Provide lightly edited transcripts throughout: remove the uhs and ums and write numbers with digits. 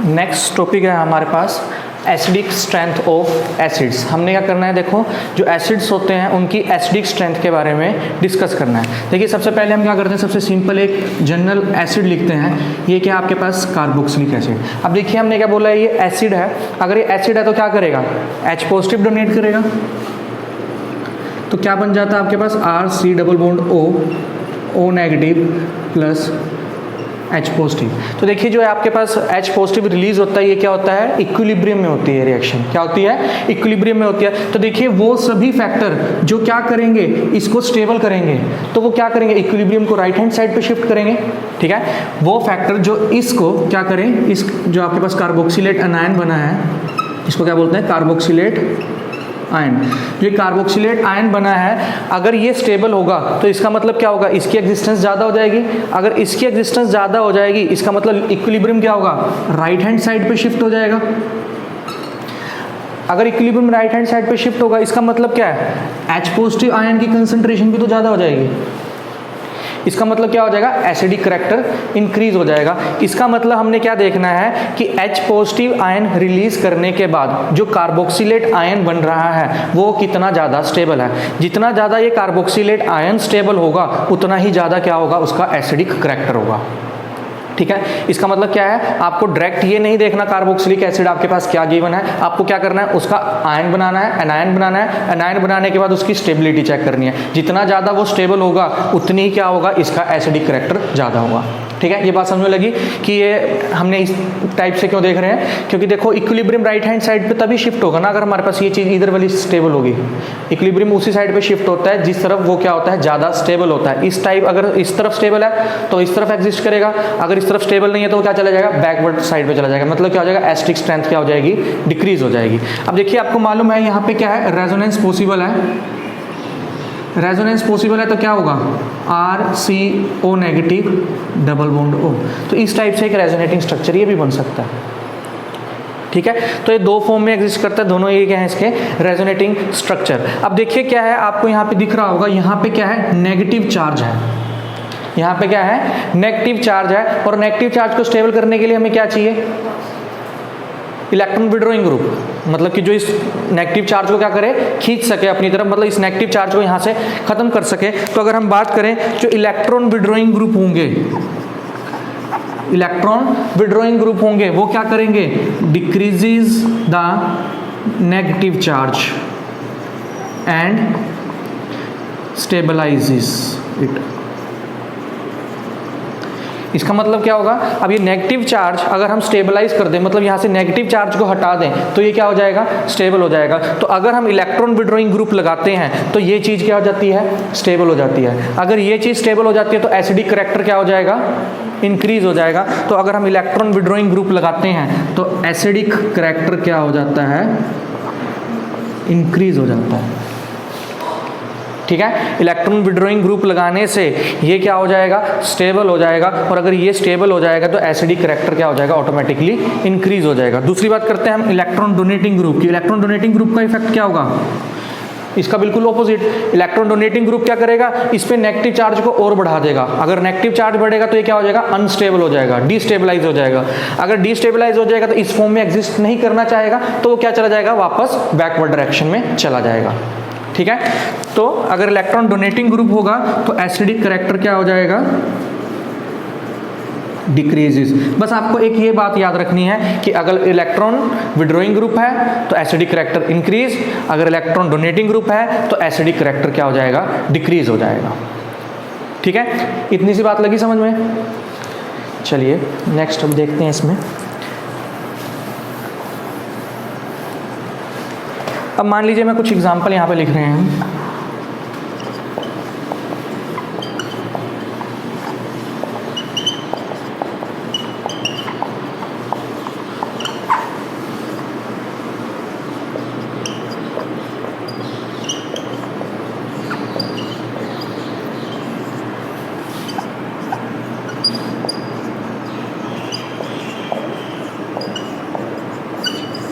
Next topic है हमारे पास acidic strength of acids. हमने क्या करना है, देखो जो एसिड्स होते हैं उनकी एसिडिक स्ट्रेंथ के बारे में डिस्कस करना है। देखिए सबसे पहले हम क्या करते हैं, सबसे सिंपल एक जनरल एसिड लिखते हैं। ये क्या आपके पास कार्बोक्सिलिक एसिड। अब देखिए हमने क्या बोला है, ये एसिड है। अगर ये एसिड है तो क्या करेगा, H पॉजिटिव डोनेट करेगा, तो क्या बन जाता है आपके पास RC double bond O negative plus H positive. तो देखिए जो है आपके पास H पॉजिटिव रिलीज होता है, ये क्या होता है, इक्विलिब्रियम में होती है रिएक्शन। क्या होती है, इक्विलिब्रियम में होती है। तो देखिए वो सभी फैक्टर जो क्या करेंगे, इसको स्टेबल करेंगे, तो वो क्या करेंगे, इक्विलिब्रियम को राइट हैंड साइड पे शिफ्ट करेंगे। ठीक है, वो फैक्टर जो इसको क्या करें, इस जो आपके पास कार्बोक्सिलेट अनायन बना है, इसको क्या बोलते हैं, कार्बोक्सिलेट आयन। जो कार्बोक्सिलेट आयन बना है, अगर ये स्टेबल होगा तो इसका मतलब क्या होगा, इसकी एग्जिस्टेंस ज़्यादा हो जाएगी। अगर इसकी एग्जिस्टेंस ज़्यादा हो जाएगी, इसका मतलब इक्विलिब्रियम क्या होगा, राइट हैंड साइड पे शिफ्ट हो जाएगा। अगर इक्विलिब्रियम राइट हैंड साइड पे शिफ्ट होगा, इसका मतलब क्या है, H पॉजिटिव आयन की कंसंट्रेशन भी तो ज़्यादा हो जाएगी। इसका मतलब क्या हो जाएगा, एसिडिक करैक्टर इंक्रीज हो जाएगा। इसका मतलब हमने क्या देखना है कि H पॉजिटिव आयन रिलीज करने के बाद जो कार्बोक्सिलेट आयन बन रहा है वो कितना ज़्यादा स्टेबल है। जितना ज़्यादा ये कार्बोक्सिलेट आयन स्टेबल होगा उतना ही ज़्यादा क्या होगा, उसका एसिडिक करैक्टर होगा। ठीक है, इसका मतलब क्या है, आपको डायरेक्ट ये नहीं देखना कार्बोक्सिलिक एसिड आपके पास क्या गिवन है, आपको क्या करना है, उसका आयन बनाना है, एनायन बनाना है। एनायन बनाने के बाद उसकी स्टेबिलिटी चेक करनी है। जितना ज़्यादा वो स्टेबल होगा उतनी ही क्या होगा, इसका एसिडिक करैक्टर ज़्यादा होगा। ठीक है, ये बात समझ में लगी कि ये हमने इस टाइप से क्यों देख रहे हैं, क्योंकि देखो इक्विलिब्रियम राइट हैंड साइड पे तभी शिफ्ट होगा ना अगर हमारे पास ये चीज़ इधर वाली स्टेबल होगी। इक्विलिब्रियम उसी साइड पे शिफ्ट होता है जिस तरफ वो क्या होता है, ज़्यादा स्टेबल होता है। इस टाइप अगर इस तरफ स्टेबल है तो इस तरफ एग्जिस्ट करेगा, अगर इस तरफ स्टेबल नहीं है तो वो क्या चला जाएगा, बैकवर्ड साइड पे चला जाएगा। मतलब क्या हो जाएगा, एसिडिक स्ट्रेंथ क्या हो जाएगी, डिक्रीज हो जाएगी। अब देखिए आपको मालूम है यहाँ पे क्या है, रेजोनेंस पॉसिबल है। रेजोनेंस पॉसिबल है तो क्या होगा, RCO negative double bond O। तो इस टाइप से एक रेजोनेटिंग स्ट्रक्चर ये भी बन सकता है। ठीक है, तो ये दो फॉर्म में एग्जिस्ट करता है, दोनों ये क्या है इसके रेजोनेटिंग स्ट्रक्चर। अब देखिए क्या है, आपको यहाँ पे दिख रहा होगा, यहाँ पे क्या है, नेगेटिव चार्ज है। यहाँ पे क्या है, नेगेटिव चार्ज है। और नेगेटिव चार्ज को स्टेबल करने के लिए हमें क्या चाहिए, इलेक्ट्रॉन विड्रॉइंग ग्रुप। मतलब कि जो इस नेगेटिव चार्ज को क्या करे, खींच सके अपनी तरफ, मतलब इस नेगेटिव चार्ज को यहाँ से खत्म कर सके। तो अगर हम बात करें जो इलेक्ट्रॉन विड्रॉइंग ग्रुप होंगे, इलेक्ट्रॉन विड्रॉइंग ग्रुप होंगे वो क्या करेंगे, decreases the negative charge and stabilises it. इसका मतलब क्या होगा, अब ये नेगेटिव चार्ज अगर हम स्टेबलाइज कर दें, मतलब यहाँ से नेगेटिव चार्ज को हटा दें, तो ये क्या हो जाएगा, स्टेबल हो जाएगा। तो अगर हम इलेक्ट्रॉन विड्रॉइंग ग्रुप लगाते हैं तो ये चीज़ क्या हो जाती है, स्टेबल हो जाती है। अगर ये चीज़ स्टेबल हो जाती है तो एसिडिक करैक्टर क्या हो जाएगा, इंक्रीज हो जाएगा। तो अगर हम इलेक्ट्रॉन विड्रॉइंग ग्रुप लगाते हैं तो एसिडिक करैक्टर क्या हो जाता है, इंक्रीज हो जाता है। ठीक है, इलेक्ट्रॉन विड्रॉइंग ग्रुप लगाने से ये क्या हो जाएगा, स्टेबल हो जाएगा। और अगर ये स्टेबल हो जाएगा तो एसिडिक करैक्टर क्या हो जाएगा, ऑटोमेटिकली इंक्रीज हो जाएगा। दूसरी बात करते हैं हम इलेक्ट्रॉन डोनेटिंग ग्रुप की। इलेक्ट्रॉन डोनेटिंग ग्रुप का इफेक्ट क्या होगा, इसका बिल्कुल ऑपोजिट। इलेक्ट्रॉन डोनेटिंग ग्रुप क्या करेगा, इस पे नेगेटिव चार्ज को और बढ़ा देगा। अगर नेगेटिव चार्ज बढ़ेगा तो ये क्या हो जाएगा, अनस्टेबल हो जाएगा, डिस्टेबलाइज हो जाएगा। अगर डिस्टेबलाइज हो जाएगा तो इस फॉर्म में एग्जिस्ट नहीं करना चाहेगा, तो वो क्या चला जाएगा, वापस बैकवर्ड डायरेक्शन में चला जाएगा। ठीक है, तो अगर इलेक्ट्रॉन डोनेटिंग ग्रुप होगा तो एसिडिक करैक्टर क्या हो जाएगा, डिक्रीजेस। बस आपको एक ये बात याद रखनी है कि अगर इलेक्ट्रॉन विड्रॉइंग ग्रुप है तो एसिडिक करैक्टर इंक्रीज, अगर इलेक्ट्रॉन डोनेटिंग ग्रुप है तो एसिडिक करैक्टर क्या हो जाएगा, डिक्रीज हो जाएगा। ठीक है, इतनी सी बात लगी समझ में। चलिए नेक्स्ट अब देखते हैं इसमें। अब मान लीजिए मैं कुछ एग्जाम्पल यहाँ पे लिख रहे हैं।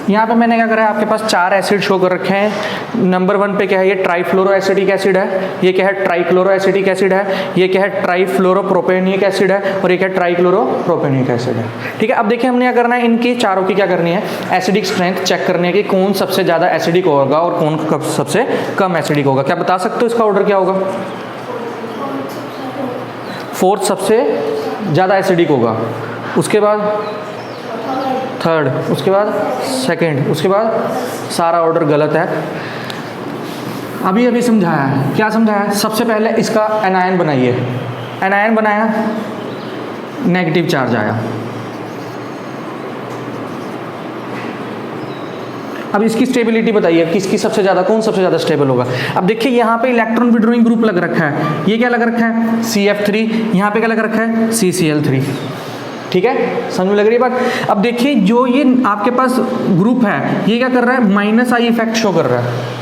यहाँ पे मैंने क्या करा है, आपके पास 4 एसिड शो कर रखे हैं। नंबर 1 पे क्या है, ये ट्राईफ्लोरो एसिटिक एसिड है, ये क्या है ट्राईक्लोरो एसिटिक एसिड है, ये क्या है ट्राईफ्लोरोप्रोपेनिक एसिड है, और ये क्या है ट्राईक्लोरोप्रोपेनिक एसिड है। ठीक है, अब देखिए हमने क्या करना है, इनकी चारों की क्या करनी है, एसिडिक स्ट्रेंथ चेक करनी है कि कौन सबसे ज़्यादा एसिडिक होगा और कौन सबसे कम एसिडिक होगा। क्या बता सकते हो इसका ऑर्डर क्या होगा? 4th सबसे ज़्यादा एसिडिक होगा, उसके बाद 3rd, उसके बाद 2nd, उसके बाद सारा ऑर्डर गलत है। अभी समझाया है, क्या समझाया है? सबसे पहले इसका एनायन बनाइए, एनायन बनाया, नेगेटिव चार्ज आया। अब इसकी स्टेबिलिटी बताइए, किसकी सबसे ज़्यादा, कौन सबसे ज़्यादा स्टेबल होगा। अब देखिए यहाँ पे इलेक्ट्रॉन विड्रॉइंग ग्रुप लग रखा है, ये क्या लग रखा है, CF3, यहाँ पे क्या लग रखा है, CCl3। ठीक है, समझ में लग रही है बात। अब देखिए जो ये आपके पास ग्रुप है, ये क्या कर रहा है, माइनस आई इफेक्ट शो कर रहा है।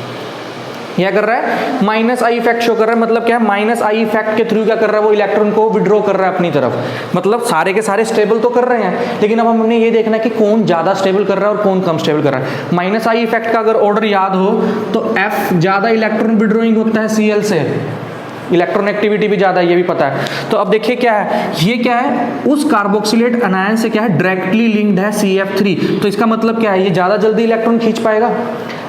क्या कर रहा है, माइनस आई इफेक्ट शो कर रहा है। मतलब क्या है, माइनस आई इफेक्ट के थ्रू क्या कर रहा है, वो इलेक्ट्रॉन को विड्रॉ कर रहा है अपनी तरफ। मतलब सारे के सारे स्टेबल तो कर रहे हैं, लेकिन अब हमने ये देखना है कि कौन ज़्यादा स्टेबल कर रहा है और कौन कम स्टेबल कर रहा है। माइनस आई इफेक्ट का अगर ऑर्डर याद हो तो F ज़्यादा इलेक्ट्रॉन विड्रॉइंग होता है Cl से, इलेक्ट्रॉन एक्टिविटी भी ज़्यादा है, ये भी पता है। तो अब देखिए क्या है, ये क्या है, उस कार्बोक्सिलेट अनायन से क्या है, डायरेक्टली लिंक्ड है CF3। तो इसका मतलब क्या है, ये ज़्यादा जल्दी इलेक्ट्रॉन खींच पाएगा।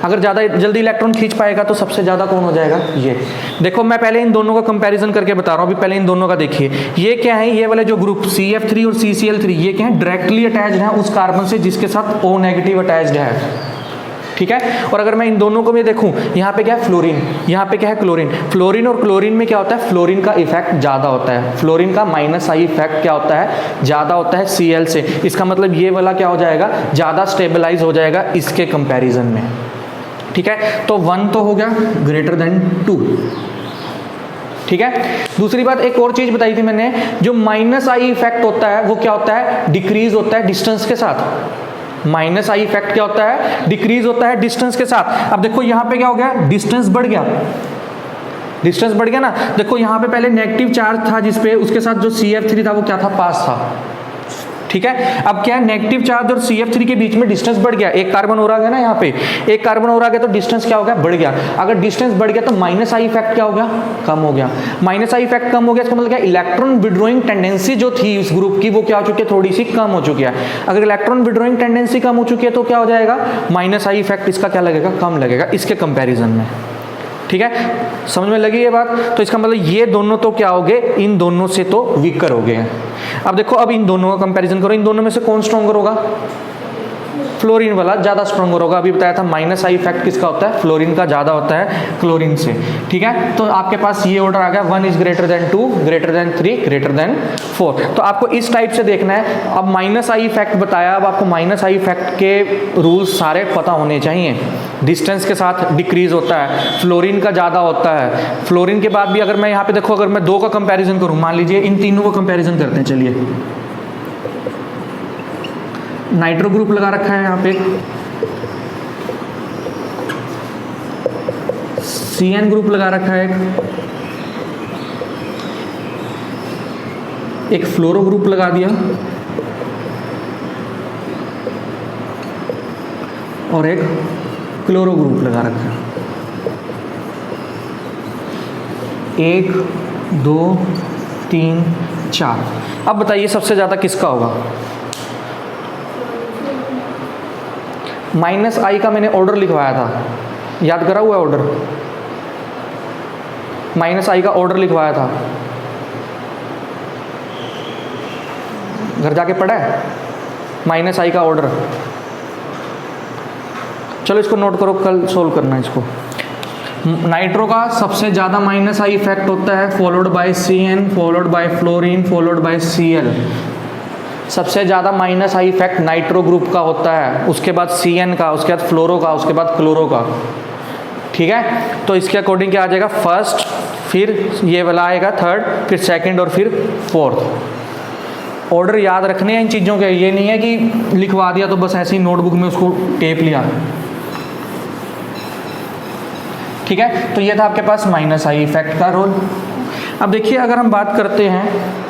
अगर ज़्यादा जल्दी इलेक्ट्रॉन खींच पाएगा तो सबसे ज़्यादा कौन हो जाएगा, ये। देखो मैं पहले इन दोनों का कंपैरिजन करके बता रहा हूँ। अभी पहले इन दोनों का देखिए, ये क्या है, ये वाले जो ग्रुप CF3 और CCl3, ये क्या है, डायरेक्टली अटैच्ड है उस कार्बन से जिसके साथ O नेगेटिव अटैच्ड है। ठीक है, और अगर मैं इन दोनों को भी देखूं, यहाँ पे क्या है, फ्लोरीन, यहाँ पे क्या है, क्लोरीन। फ्लोरीन और क्लोरीन में क्या होता है, फ्लोरीन का इफेक्ट ज़्यादा होता है। फ्लोरीन का माइनस आई इफेक्ट क्या होता है, ज़्यादा होता है Cl से। इसका मतलब ये वाला क्या हो जाएगा, ज़्यादा स्टेबलाइज हो जाएगा इसके कंपैरिजन में। ठीक है, तो 1 तो हो गया ग्रेटर देन 2। ठीक है, दूसरी बात एक और चीज बताई थी मैंने, जो माइनस आई इफेक्ट होता है वो क्या होता है, डिक्रीज होता है डिस्टेंस के साथ। माइनस आई इफेक्ट क्या होता है, डिक्रीज होता है डिस्टेंस के साथ। अब देखो यहाँ पे क्या हो गया, डिस्टेंस बढ़ गया, डिस्टेंस बढ़ गया ना। देखो यहाँ पे पहले नेगेटिव चार्ज था जिसपे, उसके साथ जो CF3 था वो क्या था, पास था। ठीक है, अब क्या है, नेगेटिव चार्ज और CF3 के बीच में डिस्टेंस बढ़ गया, एक कार्बन और आ गया ना, यहाँ पे एक कार्बन और आ गया तो डिस्टेंस क्या हो गया, बढ़ गया। अगर डिस्टेंस बढ़ गया तो माइनस आई इफेक्ट क्या हो गया, कम हो गया। माइनस आई इफेक्ट कम हो गया, इसका मतलब क्या, इलेक्ट्रॉन विड्रॉइंग टेंडेंसी जो थी इस ग्रुप की वो क्या हो चुकी है, थोड़ी सी कम हो चुकी है। अगर इलेक्ट्रॉन विड्रॉइंग टेंडेंसी कम हो चुकी है तो क्या हो जाएगा, माइनस आई इफेक्ट इसका क्या लगेगा, कम लगेगा इसके कंपेरिजन में। ठीक है, समझ में लगी ये बात। तो इसका मतलब ये दोनों तो क्या हो गए, इन दोनों से तो वीकर हो गए। अब देखो, अब इन दोनों का कंपैरिजन करो, इन दोनों में से कौन स्ट्रॉन्गर होगा, फ्लोरीन वाला ज़्यादा स्ट्रॉन्गर होगा। अभी बताया था माइनस आई इफेक्ट किसका होता है, फ्लोरीन का ज़्यादा होता है क्लोरीन से। ठीक है, तो आपके पास ये ऑर्डर आ गया, 1 is greater than 2, greater than 3, greater than 4। तो आपको इस टाइप से देखना है। अब माइनस आई इफेक्ट बताया, अब आपको माइनस आई इफेक्ट के रूल्स सारे पता होने चाहिए। डिस्टेंस के साथ डिक्रीज होता है, फ्लोरीन का ज़्यादा होता है। फ्लोरीन के बाद भी अगर मैं यहाँ पे देखो, अगर मैं 2 का कंपैरिजन करूँ, मान लीजिए इन तीनों का कंपैरिजन करते हैं। चलिए, नाइट्रो ग्रुप लगा रखा है यहाँ पे, CN ग्रुप लगा रखा है, एक फ्लोरो ग्रुप लगा दिया और एक क्लोरो ग्रुप लगा रखा है। 1 2 3 4। अब बताइए सबसे ज़्यादा किसका होगा। माइनस आई का मैंने ऑर्डर लिखवाया था, याद करा हुआ ऑर्डर, माइनस आई का ऑर्डर लिखवाया था, घर जाके पढ़ा है माइनस आई का ऑर्डर। चलो इसको नोट करो, कल सोल्व करना है इसको। नाइट्रो का सबसे ज़्यादा माइनस आई इफेक्ट होता है, followed by CN, followed by fluorine, followed by Cl। सबसे ज़्यादा minus I effect nitro group का होता है, उसके बाद CN का, उसके बाद फ्लोरो का, उसके बाद क्लोरो का। ठीक है, तो इसके अकॉर्डिंग क्या आ जाएगा, फर्स्ट, फिर ये वाला आएगा थर्ड, फिर सेकंड और फिर फोर्थ। ऑर्डर याद रखने हैं इन चीज़ों के, ये नहीं है कि लिखवा दिया तो बस ऐसे ही नोटबुक में उसको टेप लिया। ठीक है, तो ये था आपके पास माइनस आई इफेक्ट का रोल। अब देखिए अगर हम बात करते हैं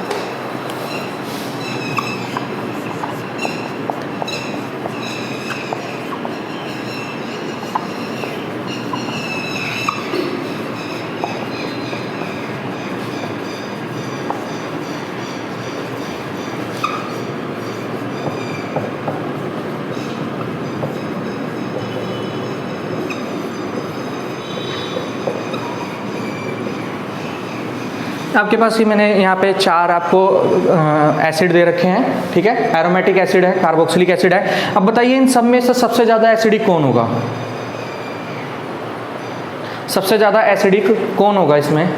आपके पास ही मैंने यहाँ पे 4 आपको एसिड दे रखे हैं, ठीक है। एरोमेटिक एसिड है, कार्बोक्सिलिक एसिड है। अब बताइए इन सब में से सबसे ज़्यादा एसिडिक कौन होगा? सबसे ज़्यादा एसिडिक कौन होगा इसमें?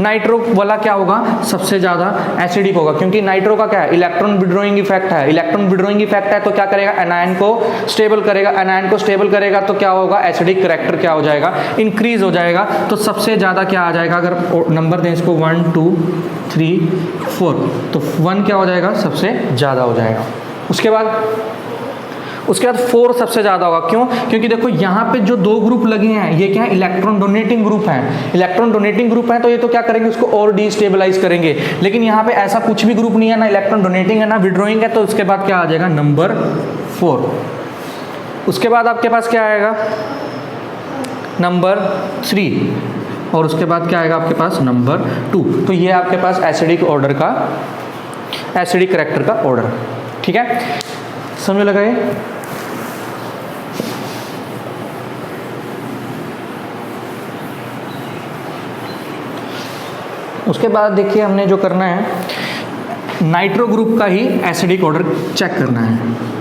नाइट्रो वाला क्या होगा? सबसे ज़्यादा एसिडिक होगा, क्योंकि नाइट्रो का क्या है? इलेक्ट्रॉन विड्रॉइंग इफेक्ट है। इलेक्ट्रॉन विड्रॉइंग इफेक्ट है तो क्या करेगा? एनायन को स्टेबल करेगा। एनायन को स्टेबल करेगा तो क्या होगा? एसिडिक करैक्टर क्या हो जाएगा? इंक्रीज हो जाएगा। तो सबसे ज़्यादा क्या आ जाएगा? अगर नंबर दें इसको 1 2 3 4, तो 1 क्या हो जाएगा? सबसे ज़्यादा हो जाएगा। उसके बाद 4 सबसे ज़्यादा होगा। क्यों? क्योंकि देखो यहाँ पे जो 2 ग्रुप लगे हैं ये क्या है? इलेक्ट्रॉन डोनेटिंग ग्रुप हैं। इलेक्ट्रॉन डोनेटिंग ग्रुप है तो ये तो क्या करेंगे? उसको और डिस्टेबलाइज करेंगे। लेकिन यहाँ पे ऐसा कुछ भी ग्रुप नहीं है, ना इलेक्ट्रॉन डोनेटिंग है ना विड्रॉइंग है, तो उसके बाद क्या आ जाएगा? नंबर 4। उसके बाद आपके पास क्या आएगा? नंबर 3। और उसके बाद क्या आएगा आपके पास? नंबर 2। तो ये आपके पास एसिडिक ऑर्डर का, एसिडिक करैक्टर का ऑर्डर, ठीक है। समझ लगा ये? उसके बाद देखिए हमने जो करना है, नाइट्रो ग्रुप का ही एसिडिक ऑर्डर चेक करना है।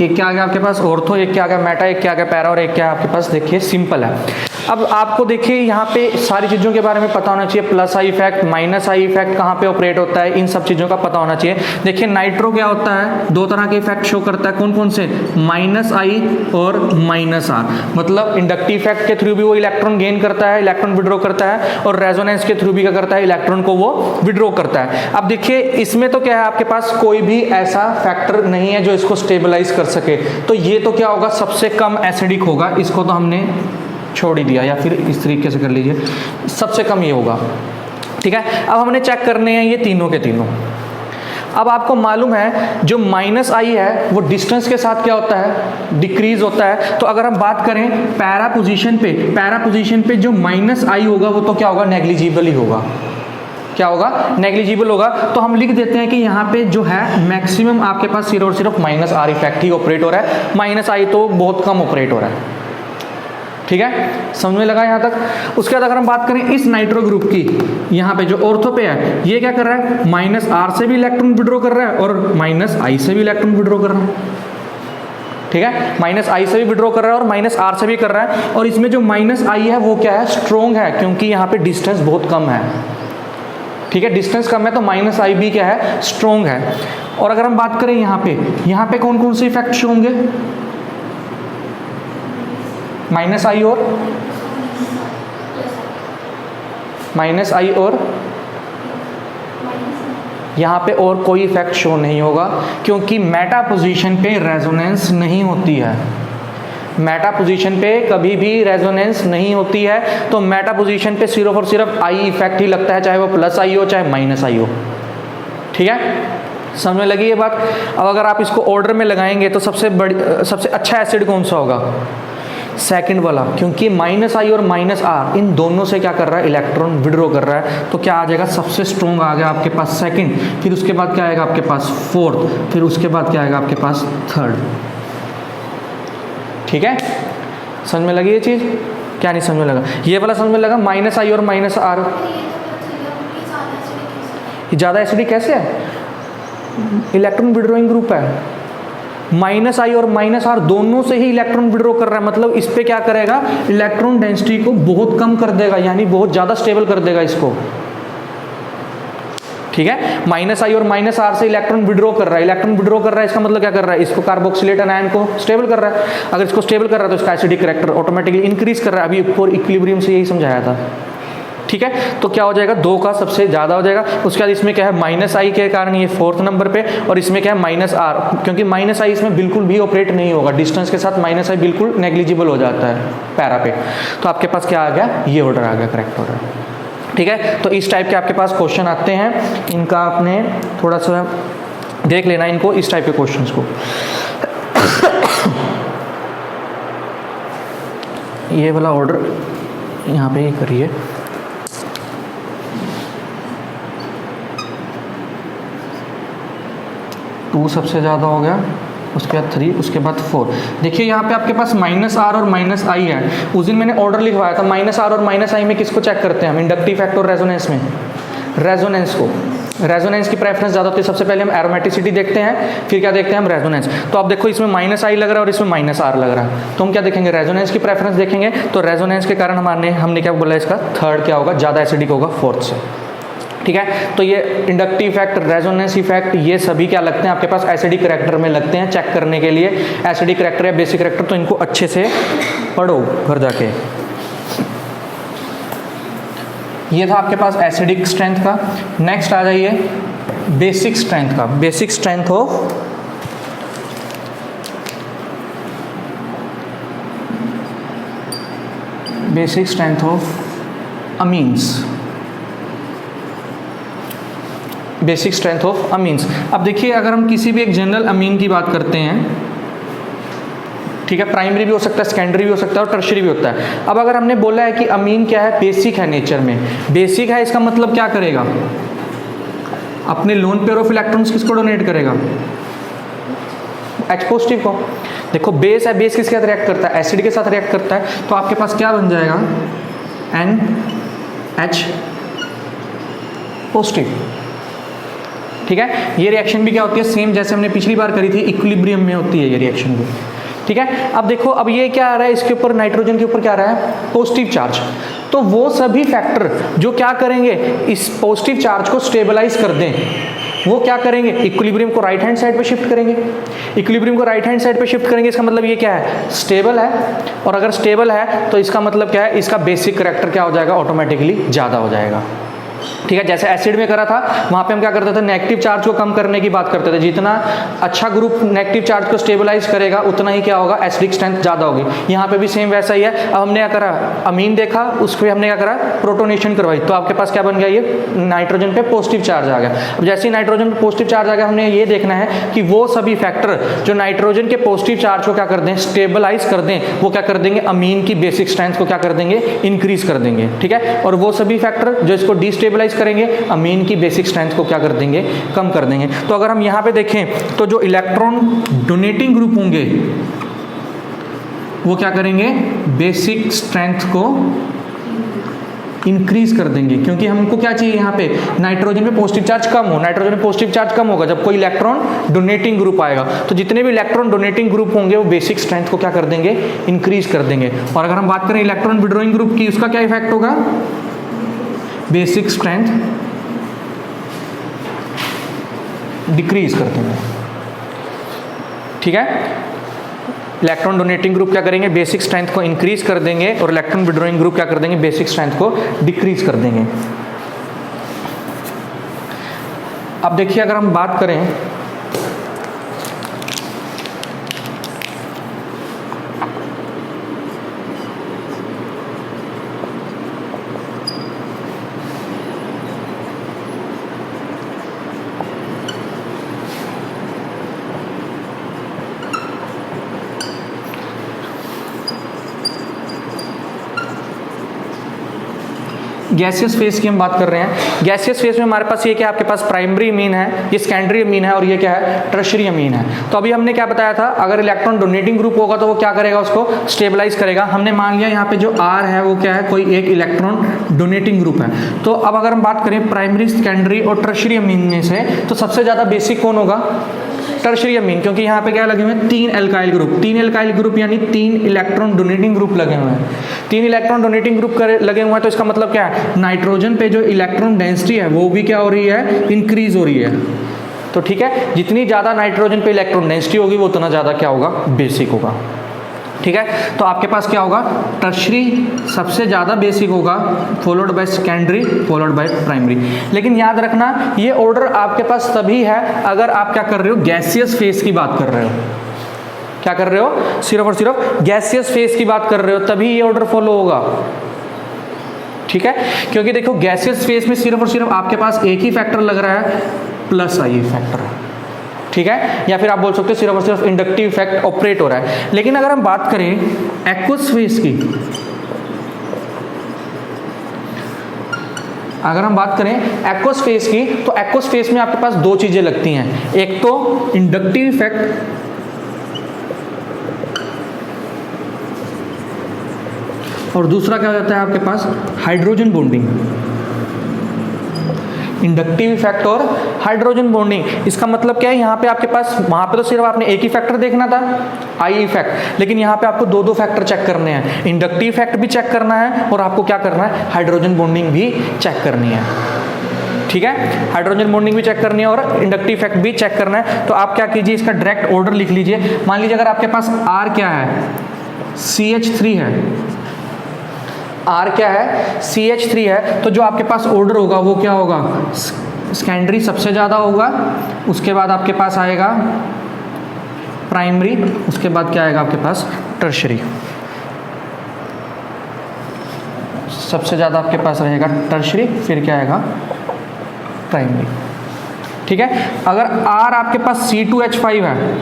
एक क्या आ गया आपके पास? ऑर्थो, एक क्या आ गया? मेटा, एक क्या आ गया? पैरा, और एक क्या आपके पास? देखिए सिंपल है। अब आपको देखिए यहाँ पे सारी चीज़ों के बारे में पता होना चाहिए। Plus I effect, minus I effect कहाँ पे ऑपरेट होता है, इन सब चीज़ों का पता होना चाहिए। देखिए नाइट्रो क्या होता है? 2 तरह के इफेक्ट शो करता है। कौन कौन से? माइनस आई और माइनस आर। मतलब इंडक्टिव इफेक्ट के थ्रू भी वो इलेक्ट्रॉन गेन करता है, इलेक्ट्रॉन विड्रॉ करता है, और रेजोनेंस के थ्रू भी क्या करता है? इलेक्ट्रॉन को वो विड्रॉ करता है। अब देखिए इसमें तो क्या है, आपके पास कोई भी ऐसा फैक्टर नहीं है जो इसको स्टेबलाइज कर सके, तो ये तो क्या होगा? सबसे कम एसिडिक होगा। इसको तो हमने छोड़ ही दिया, या फिर इस तरीके से कर लीजिए, सबसे कम ये होगा, ठीक है। अब हमने चेक करने हैं ये तीनों के तीनों। अब आपको मालूम है जो माइनस आई है वो डिस्टेंस के साथ क्या होता है? डिक्रीज होता है। तो अगर हम बात करें पैरा पोजीशन पे जो माइनस आई होगा वो तो क्या होगा? नेग्लिजिबल ही होगा। क्या होगा? नेग्लिजिबल होगा। तो हम लिख देते हैं कि यहाँ पे जो है मैक्सिमम आपके पास सिर्फ और सिर्फ minus are effect he operate हो रहा है, माइनस आई तो बहुत कम ऑपरेट हो रहा है, ठीक है। समझ में लगा यहाँ तक? उसके बाद अगर हम बात करें इस नाइट्रो ग्रुप की, यहाँ पे जो ऑर्थो पे है ये क्या कर रहा है? माइनस आर से भी इलेक्ट्रॉन विड्रॉ कर रहा है और माइनस आई से भी इलेक्ट्रॉन विड्रॉ कर रहा है, ठीक है। माइनस आई से भी विड्रॉ कर रहा है और माइनस आर से भी कर रहा है। और इसमें जो माइनस आई है वो क्या है? स्ट्रॉन्ग है, क्योंकि यहाँ पे डिस्टेंस बहुत कम है, ठीक है। डिस्टेंस कम है तो माइनस आई भी क्या है? स्ट्रॉन्ग है। और अगर हम बात करें यहाँ पे कौन कौन से इफेक्ट होंगे? माइनस आई और यहाँ पे और कोई इफेक्ट शो नहीं होगा, क्योंकि मेटा पोजीशन पे रेजोनेंस नहीं होती है। मेटा पोजीशन पे कभी भी रेजोनेंस नहीं होती है, तो मेटा पोजीशन पे सिर्फ और सिर्फ आई इफेक्ट ही लगता है, चाहे वो प्लस आई हो चाहे माइनस आई हो, ठीक है। समझ में लगी ये बात? अब अगर आप इसको ऑर्डर में लगाएंगे तो सबसे अच्छा एसिड कौन सा होगा? सेकंड वाला, क्योंकि माइनस आई और माइनस आर इन दोनों से क्या कर रहा है? इलेक्ट्रॉन विड्रॉ कर रहा है। तो क्या आ जाएगा? सबसे स्ट्रॉन्ग आ गया आपके पास सेकंड, फिर उसके बाद क्या आएगा आपके पास? फोर्थ, फिर उसके बाद क्या आएगा आपके पास? थर्ड, ठीक है। समझ में लगी ये चीज़? क्या नहीं समझ में लगा? ये वाला समझ में लगा? माइनस आई और माइनस आर ज़्यादा एसिडिक कैसे है? इलेक्ट्रॉन विड्रॉइंग ग्रुप है। माइनस आई और माइनस आर दोनों से ही इलेक्ट्रॉन विड्रॉ कर रहा है, मतलब इस पे क्या करेगा? इलेक्ट्रॉन डेंसिटी को बहुत कम कर देगा, यानी बहुत ज़्यादा स्टेबल कर देगा इसको, ठीक है। माइनस आई और माइनस आर से इलेक्ट्रॉन विड्रॉ कर रहा है, इलेक्ट्रॉन विड्रॉ कर रहा है, इसका मतलब क्या कर रहा है? इसको कार्बोक्सिलेट आयन को स्टेबल कर रहा है। अगर इसको स्टेबल कर रहा है तो इसका एसिडिक करैक्टर ऑटोमेटिकली इंक्रीज कर रहा है। अभी ऊपर इक्विलिब्रियम से यही समझाया था, ठीक है। तो क्या हो जाएगा? 2 का सबसे ज़्यादा हो जाएगा। उसके बाद इसमें क्या है? माइनस आई के कारण ये 4th नंबर पे, और इसमें क्या है? माइनस आर, क्योंकि माइनस आई इसमें बिल्कुल भी ऑपरेट नहीं होगा, डिस्टेंस के साथ माइनस आई बिल्कुल नेग्लिजिबल हो जाता है पैरा पे। तो आपके पास क्या आ गया? ये ऑर्डर आ गया, करेक्ट ऑर्डर, ठीक है। तो इस टाइप के आपके पास क्वेश्चन आते हैं, इनका आपने थोड़ा सा देख लेना इनको, इस टाइप के क्वेश्चंस को। ये वाला ऑर्डर यहाँ पे ही करिए। टू सबसे ज़्यादा हो गया, उसके बाद 3, उसके बाद 4। देखिए यहाँ पे आपके पास -r और -i है। उस दिन मैंने ऑर्डर लिखवाया था, -r और -i में किसको चेक करते हैं हम? इंडक्टिव फैक्टर और रेजोनेंस में रेजोनेंस को। रेजोनेंस की प्रेफरेंस ज़्यादा होती है। सबसे पहले हम एरोमेटिसिटी देखते हैं, फिर क्या देखते हैं हम? रेजोनेंस। तो आप देखो इसमें -i लग रहा है और इसमें -r लग रहा है, तो हम क्या देखेंगे? रेजोनेंस की प्रेफरेंस देखेंगे। तो रेजोनेंस के कारण हमने क्या बोला, इसका थर्ड क्या होगा? ज़्यादा एसिडिक होगा फोर्थ से। ठीक है, तो ये इंडक्टिव इफेक्ट, रेजोनेंस इफेक्ट, ये सभी क्या लगते हैं आपके पास? एसिडिक करैक्टर में लगते हैं, चेक करने के लिए एसिडिक करैक्टर या बेसिक करैक्टर। तो इनको अच्छे से पढ़ो घर जाके। ये था आपके पास एसिडिक स्ट्रेंथ का। नेक्स्ट आ जाइए बेसिक स्ट्रेंथ का। Basic strength of amines. Basic strength of amines. अब देखिए, अगर हम किसी भी एक जनरल अमीन की बात करते हैं, ठीक है, प्राइमरी भी हो सकता है, सेकेंडरी भी हो सकता है और टर्शियरी भी होता है। अब अगर हमने बोला है कि अमीन क्या है? बेसिक है नेचर में। बेसिक है, इसका मतलब क्या करेगा? अपने लोन पेयर ऑफ इलेक्ट्रॉन्स किसको डोनेट करेगा? H पॉजिटिव को। देखो बेस है, बेस किसके साथ रिएक्ट करता है? एसिड के साथ रिएक्ट करता है। तो आपके पास क्या बन जाएगा? NH positive. ठीक है, ये रिएक्शन भी क्या होती है? सेम जैसे हमने पिछली बार करी थी, इक्विलिब्रियम में होती है ये रिएक्शन भी। ठीक है, अब देखो, अब ये क्या आ रहा है? इसके ऊपर नाइट्रोजन के ऊपर क्या आ रहा है? Positive charge. तो वो सभी फैक्टर जो क्या करेंगे? इस पॉजिटिव चार्ज को स्टेबलाइज कर दें, वो क्या करेंगे? इक्विलिब्रियम को राइट हैंड साइड पे शिफ्ट करेंगे। इक्विलिब्रियम को राइट हैंड साइड पे शिफ्ट करेंगे, इसका मतलब ये क्या है? स्टेबल है। और अगर स्टेबल है तो इसका मतलब क्या है? इसका बेसिक करैक्टर क्या हो जाएगा? ऑटोमेटिकली ज़्यादा हो जाएगा। ठीक है, जैसे एसिड में करा था, वहाँ पे हम क्या करते थे? नेगेटिव चार्ज को कम करने की बात करते थे। जितना अच्छा ग्रुप नेगेटिव चार्ज को स्टेबलाइज करेगा, उतना ही क्या होगा? एसिडिक स्ट्रेंथ ज़्यादा होगी। यहाँ पे भी सेम वैसा ही है। अब हमने क्या करा? अमीन देखा, उस पर हमने क्या करा? प्रोटोनेशन करवाई। तो आपके पास क्या बन गया? ये नाइट्रोजन पे पॉजिटिव चार्ज आ गया। अब जैसे ही नाइट्रोजन पे पॉजिटिव चार्ज आ गया, हमने ये देखना है कि वो सभी फैक्टर जो नाइट्रोजन के पॉजिटिव चार्ज को क्या कर दें? स्टेबलाइज कर दें, वो क्या कर देंगे? अमीन की बेसिक स्ट्रेंथ को क्या कर देंगे? इंक्रीज कर देंगे। ठीक है, और वो सभी फैक्टर जो इसको डिस्टेबलाइज करेंगे, अमीन की बेसिक स्ट्रेंथ को क्या कर देंगे? कम कर देंगे। तो अगर हम यहाँ पे देखें तो जो इलेक्ट्रॉन डोनेटिंग ग्रुप होंगे वो क्या करेंगे? बेसिक स्ट्रेंथ को इंक्रीज कर देंगे, क्योंकि हमको क्या चाहिए? यहाँ पे नाइट्रोजन में पॉजिटिव चार्ज कम हो। नाइट्रोजन में पॉजिटिव चार्ज कम होगा जब कोई इलेक्ट्रॉन डोनेटिंग ग्रुप आएगा। तो जितने भी इलेक्ट्रॉन डोनेटिंग ग्रुप होंगे वो बेसिक स्ट्रेंथ को क्या कर देंगे? इंक्रीज कर देंगे। और अगर हम बात करें इलेक्ट्रॉन विड्रॉइंग ग्रुप की, उसका क्या इफेक्ट होगा? बेसिक स्ट्रेंथ डिक्रीज कर देंगे। ठीक है, इलेक्ट्रॉन डोनेटिंग ग्रुप क्या करेंगे? बेसिक स्ट्रेंथ को इंक्रीज कर देंगे, और इलेक्ट्रॉन विड्रॉइंग ग्रुप क्या कर देंगे? बेसिक स्ट्रेंथ को डिक्रीज कर देंगे। अब देखिए, अगर हम बात करें गैसियस फेज की, हम बात कर रहे हैं। गैसियस फेज में हमारे पास ये क्या? आपके पास प्राइमरी अमीन है, ये सेकेंडरी अमीन है, और ये क्या है? टर्शियरी अमीन है। तो अभी हमने क्या बताया था? अगर इलेक्ट्रॉन डोनेटिंग ग्रुप होगा तो वो क्या करेगा? उसको स्टेबलाइज करेगा। हमने मान लिया यहाँ पे जो R है वो क्या है? कोई एक इलेक्ट्रॉन डोनेटिंग ग्रुप है। तो अब अगर हम बात करें प्राइमरी, सेकेंडरी और टर्शियरी अमीन में से, तो सबसे ज़्यादा बेसिक कौन होगा? टर्शियरी अमीन, क्योंकि यहाँ पे क्या लगे हुए हैं? 3 एल्काइल ग्रुप। 3 एल्काइल ग्रुप यानी 3 इलेक्ट्रॉन डोनेटिंग ग्रुप लगे हुए हैं। 3 इलेक्ट्रॉन डोनेटिंग ग्रुप लगे हुए हैं, तो इसका मतलब क्या है? नाइट्रोजन पे जो इलेक्ट्रॉन डेंसिटी है वो भी क्या हो रही है? इंक्रीज हो रही है। तो ठीक है, जितनी ज़्यादा नाइट्रोजन पे इलेक्ट्रॉन डेंसिटी होगी वो उतना ज़्यादा क्या होगा? बेसिक होगा। ठीक है, तो आपके पास क्या होगा? टर्शियरी सबसे ज़्यादा बेसिक होगा, followed by secondary, followed by primary. लेकिन याद रखना, ये ऑर्डर आपके पास तभी है अगर आप क्या कर रहे हो? गैसियस फेज की बात कर रहे हो। क्या कर रहे हो? सिर्फ और सिर्फ गैसियस फेज की बात कर रहे हो, तभी ये ऑर्डर फॉलो होगा। ठीक है, क्योंकि देखो गैसियस फेज में सिर्फ और सिर्फ आपके पास एक ही फैक्टर लग रहा है, प्लस आई फैक्टर। ठीक है, या फिर आप बोल सकते हो सिर्फ और सिर्फ इंडक्टिव इफेक्ट ऑपरेट हो रहा है। लेकिन अगर हम बात करें एक्वस फेज की, अगर हम बात करें एक्वस फेज की, तो एक्वस फेज में आपके पास दो चीजें लगती हैं, एक तो इंडक्टिव इफेक्ट और दूसरा क्या हो जाता है आपके पास हाइड्रोजन बॉन्डिंग। इंडक्टिव इफेक्ट और हाइड्रोजन बॉन्डिंग, इसका मतलब क्या है, यहाँ पे आपके पास, वहाँ पे तो सिर्फ आपने एक ही फैक्टर देखना था आई इफेक्ट, लेकिन यहाँ पे आपको दो दो फैक्टर चेक करने हैं, इंडक्टिव इफेक्ट भी चेक करना है और आपको क्या करना है, हाइड्रोजन बॉन्डिंग भी चेक करनी है। ठीक है, हाइड्रोजन बॉन्डिंग भी चेक करनी है और इंडक्टिव इफेक्ट भी चेक करना है। तो आप क्या कीजिए, इसका डायरेक्ट ऑर्डर लिख लीजिए। मान लीजिए अगर आपके पास R क्या है, CH3 है, R क्या है, CH3 है, तो जो आपके पास ऑर्डर होगा वो क्या होगा, सेकेंडरी सबसे ज़्यादा होगा, उसके बाद आपके पास आएगा प्राइमरी, उसके बाद क्या आएगा आपके पास टर्शरी। सबसे ज़्यादा आपके पास रहेगा टर्शरी, फिर क्या आएगा प्राइमरी। ठीक है, अगर R आपके पास C2H5 है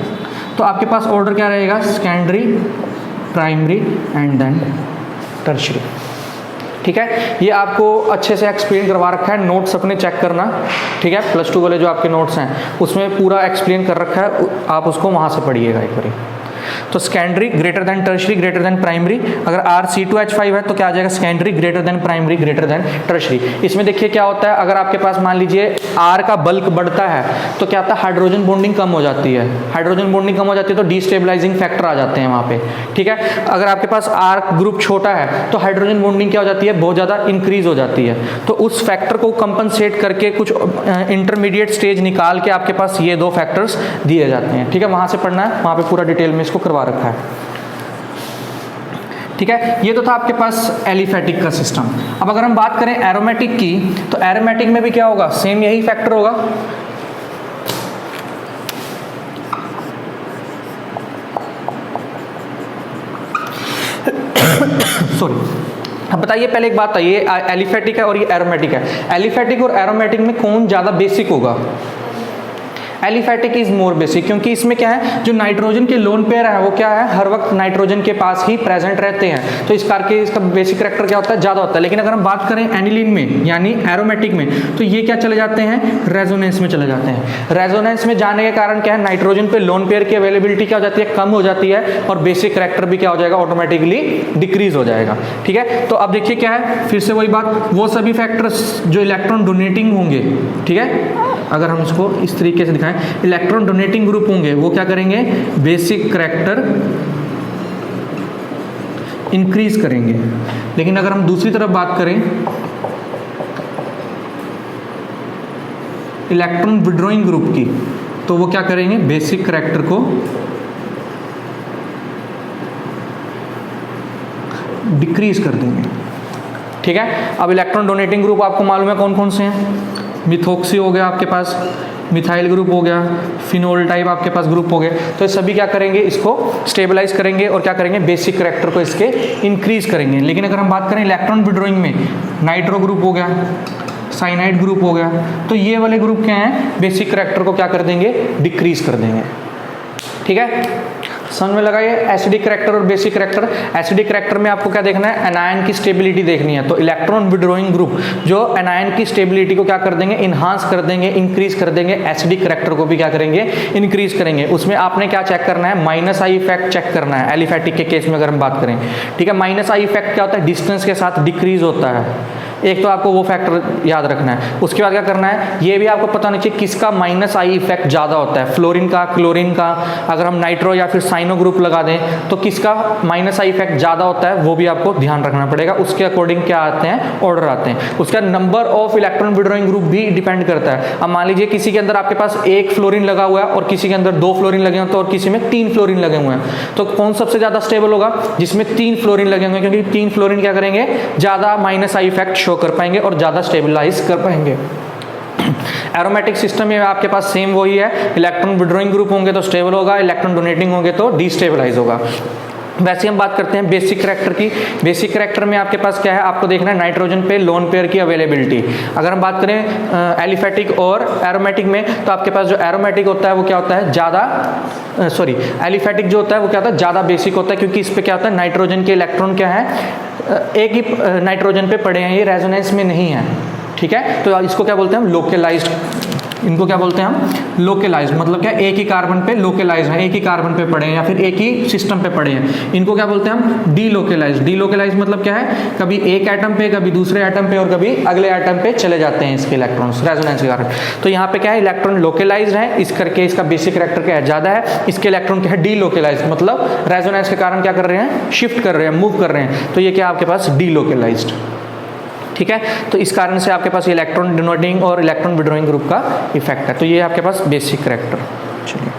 तो आपके पास ऑर्डर क्या रहेगा, secondary, primary and then tertiary. ठीक है, ये आपको अच्छे से एक्सप्लेन करवा रखा है, नोट्स अपने चेक करना। ठीक है, +2 वाले जो आपके नोट्स हैं उसमें पूरा एक्सप्लेन कर रखा है, आप उसको वहाँ से पढ़िएगा एक बार। तो secondary greater than tertiary greater than primary, अगर RC2H5 है तो क्या आ जाएगा, secondary greater than primary greater than tertiary. इसमें देखिए क्या होता है, अगर आपके पास मान लीजिए R का बल्क बढ़ता है तो क्या होता है, हाइड्रोजन बॉन्डिंग कम हो जाती है, हाइड्रोजन बॉन्डिंग कम हो जाती है तो डिस्टेबलाइजिंग फैक्टर आ जाते हैं वहाँ पे। ठीक है, अगर आपके पास R ग्रुप छोटा है तो हाइड्रोजन बॉन्डिंग क्या हो जाती है, बहुत ज़्यादा इंक्रीज हो जाती है। तो उस फैक्टर को कंपनसेट करके कुछ इंटरमीडिएट स्टेज निकाल के आपके पास ये दो फैक्टर्स दिए जाते हैं। ठीक है, वहाँ से पढ़ना है, वहाँ पे पूरा डिटेल में इसको करवा रखा है। ठीक है, ये तो था आपके पास एलिफेटिक का सिस्टम। अब अगर हम बात करें एरोमेटिक की, तो एरोमेटिक में भी क्या होगा, सेम यही फैक्टर होगा। सॉरी, अब बताइए पहले एक बात, ये एलिफेटिक है और ये एरोमेटिक है, एलिफेटिक और एरोमेटिक में कौन ज़्यादा बेसिक होगा? एलिफेटिक इज मोर बेसिक, क्योंकि इसमें क्या है, जो नाइट्रोजन के लोन पेयर है वो क्या है, हर वक्त नाइट्रोजन के पास ही प्रेजेंट रहते हैं, तो इस करके इसका बेसिक कैरेक्टर क्या होता है, ज़्यादा होता है। लेकिन अगर हम बात करें एनिलीन में यानी एरोमेटिक में, तो ये क्या चले जाते हैं, रेजोनेंस में चले जाते हैं। रेजोनेंस में जाने के कारण क्या है, नाइट्रोजन पे लोन पेयर की अवेलेबिलिटी क्या हो जाती है, कम हो जाती है, और बेसिक कैरेक्टर भी क्या हो जाएगा, ऑटोमेटिकली डिक्रीज हो जाएगा। ठीक है, तो अब देखिए क्या है, फिर से वही बात, वो सभी फैक्टर्स जो इलेक्ट्रॉन डोनेटिंग होंगे, ठीक है, अगर हम इसको इस तरीके से दिखाएं, इलेक्ट्रॉन डोनेटिंग ग्रुप होंगे वो क्या करेंगे, बेसिक करैक्टर इंक्रीज करेंगे। लेकिन अगर हम दूसरी तरफ बात करें इलेक्ट्रॉन विड्रॉइंग ग्रुप की, तो वो क्या करेंगे, बेसिक करैक्टर को डिक्रीज कर देंगे। ठीक है, अब इलेक्ट्रॉन डोनेटिंग ग्रुप आपको मालूम है कौन कौन से हैं, मिथोक्सी हो गया आपके पास, मिथाइल ग्रुप हो गया, फिनोल टाइप आपके पास ग्रुप हो गए, तो ये सभी क्या करेंगे, इसको स्टेबलाइज करेंगे और क्या करेंगे, बेसिक करैक्टर को इसके इंक्रीज करेंगे। लेकिन अगर हम बात करें इलेक्ट्रॉन विड्रॉइंग में, नाइट्रो ग्रुप हो गया, साइनाइड ग्रुप हो गया, तो ये वाले ग्रुप क्या हैं, बेसिक करैक्टर को क्या कर देंगे, डिक्रीज कर देंगे। ठीक है, समझ में लगाइए, एसिडिक करैक्टर और बेसिक करैक्टर। एसिडिक करैक्टर में आपको क्या देखना है, एनायन की स्टेबिलिटी देखनी है, तो इलेक्ट्रॉन विड्रॉइंग ग्रुप जो एनायन की स्टेबिलिटी को क्या कर देंगे, इन्हांस कर देंगे, इंक्रीज कर देंगे, एसिडिक करैक्टर को भी क्या करेंगे, इंक्रीज करेंगे। उसमें आपने क्या चेक करना है, माइनस आई इफेक्ट चेक करना है, एलिफेटिक के केस में अगर हम बात करें। ठीक है, माइनस आई इफेक्ट क्या होता है, डिस्टेंस के साथ डिक्रीज होता है, एक तो आपको वो फैक्टर याद रखना है। उसके बाद क्या करना है, ये भी आपको पता नहीं चाहिए किसका माइनस आई इफेक्ट ज़्यादा होता है, फ्लोरीन का, क्लोरीन का, अगर हम नाइट्रो या फिर साइनो ग्रुप लगा दें तो किसका माइनस आई इफेक्ट ज़्यादा होता है, वो भी आपको ध्यान रखना पड़ेगा। उसके अकॉर्डिंग क्या आते हैं, ऑर्डर आते हैं। उसका number of electron withdrawing group भी डिपेंड करता है। अब मान लीजिए किसी के अंदर आपके पास 1 फ्लोरीन लगा हुआ है और किसी के अंदर 2 फ्लोरीन लगे हैं, तो और किसी में 3 फ्लोरीन लगे हुए हैं, तो कौन सबसे ज़्यादा स्टेबल होगा, जिसमें 3 फ्लोरीन लगे होंगे, क्योंकि 3 फ्लोरीन क्या करेंगे, ज़्यादा माइनस आई इफेक्ट शो कर पाएंगे और ज़्यादा स्टेबलाइज कर पाएंगे। एरोमेटिक सिस्टम में आपके पास सेम वही है, इलेक्ट्रॉन विड्रॉइंग ग्रुप होंगे तो स्टेबल होगा, इलेक्ट्रॉन डोनेटिंग होंगे तो डिस्टेबलाइज होगा। वैसे हम बात करते हैं बेसिक करैक्टर की। बेसिक करैक्टर में आपके पास क्या है, आपको देखना है नाइट्रोजन पे लोन पेयर की अवेलेबिलिटी। अगर हम बात करें एलिफेटिक और एरोमेटिक में, तो आपके पास जो एरोमेटिक होता है वो क्या होता है, ज़्यादा एलिफेटिक जो होता है वो क्या होता है, ज़्यादा बेसिक होता है, क्योंकि इस पे क्या होता है, नाइट्रोजन के इलेक्ट्रॉन क्या है, एक ही नाइट्रोजन पे पड़े हैं, ये रेजोनेंस में नहीं है। ठीक है, तो इसको क्या बोलते हैं हम, लोकलाइज्ड। इनको क्या बोलते हैं हम, लोकलाइज्ड। मतलब क्या, एक ही कार्बन पे लोकलाइज है, एक ही कार्बन पे पड़े हैं या फिर एक ही सिस्टम पे पड़े हैं। इनको क्या बोलते हैं हम, डीलोकलाइज्ड। डीलोकलाइज्ड मतलब क्या है, कभी एक एटम पे, कभी दूसरे एटम पे और कभी अगले एटम पे चले जाते हैं इसके इलेक्ट्रॉन्स रेजोनेंस के कारण। तो यहाँ पे क्या है, इलेक्ट्रॉन लोकलाइज्ड है, इस करके इसका बेसिक करैक्टर क्या है, ज़्यादा है। इसके इलेक्ट्रॉन क्या है, डीलोकलाइज्ड, मतलब रेजोनेंस के कारण क्या कर रहे हैं, शिफ्ट कर रहे हैं, मूव कर रहे हैं। तो ये क्या आपके पास डीलोकलाइज्ड। ठीक है, तो इस कारण से आपके पास इलेक्ट्रॉन डिनोटिंग और इलेक्ट्रॉन विड्रॉइंग ग्रुप का इफेक्ट है। तो ये आपके पास बेसिक करैक्टर। चलिए